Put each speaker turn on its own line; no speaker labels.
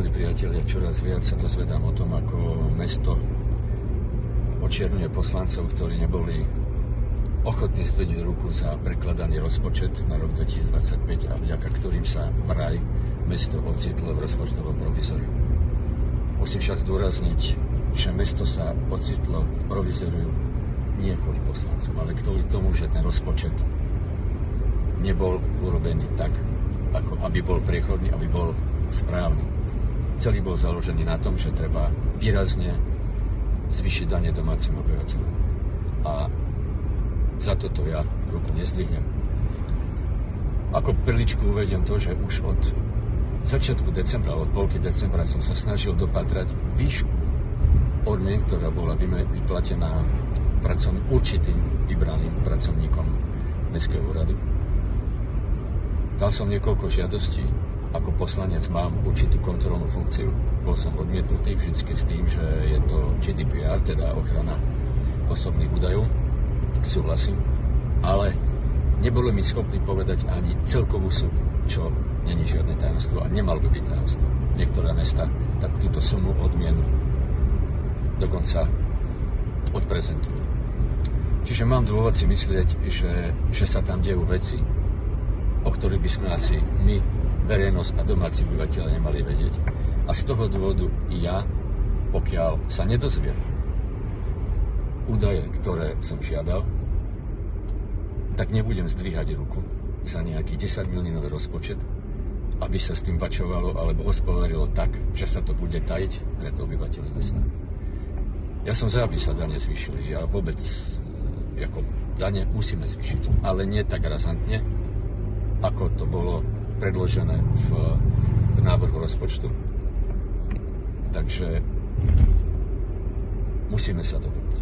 milí priatelia, čoraz viac sa dozvedám o tom, ako mesto očierňuje poslancov, ktorí neboli ochotní zdvihnúť ruku za prekladaný rozpočet na rok 2025 a vďaka ktorým sa vraj mesto ocitlo v rozpočtovom provizoriu. Musím však zdôrazniť, že mesto sa ocitlo v provizoriu nie kvôli poslancom, ale kvôli tomu, že ten rozpočet nebol urobený tak, ako aby bol priechodný, aby bol správny. Celý bol založený na tom, že treba výrazne zvýšiť dane domácim obyvateľom. A za toto ja ruku nezdvihnem. Ako perličku uvediem to, že už od začiatku decembra, od polky decembra som sa snažil dopatrať výšku odmien, ktorá bola vyplatená určitým vybraným pracovníkom Mestského úradu. Dal som niekoľko žiadostí, ako poslanec mám určitú kontrolnú funkciu. Bol som odmietnutý vždy s tým, že je to GDPR, teda ochrana osobných údajov. Súhlasím, ale nebolo mi schopný povedať ani celkovú sumu, čo není žiadne tajomstvo a nemal by byť tajomstvo. Niektoré mesta tak túto sumu odmien dokonca odprezentujú. Čiže mám dôvod si myslieť, že sa tam dejú veci, o ktorých by sme asi my, verejnosť a domáci obyvateľe nemali vedieť. A z toho dôvodu i ja, pokiaľ sa nedozviem údaje, ktoré som žiadal, tak nebudem zdvíhať ruku za nejaký 10 miliónový rozpočet, aby sa s tým bačovalo alebo hospodarilo tak, že sa to bude tajiť pred obyvateľmi mesta. Ja som za, aby sa dane zvýšili. Ja vôbec ako dane musíme zvýšiť, ale nie tak razantne, ako to bolo predložené v návrhu rozpočtu. Takže musíme sa dohodnúť.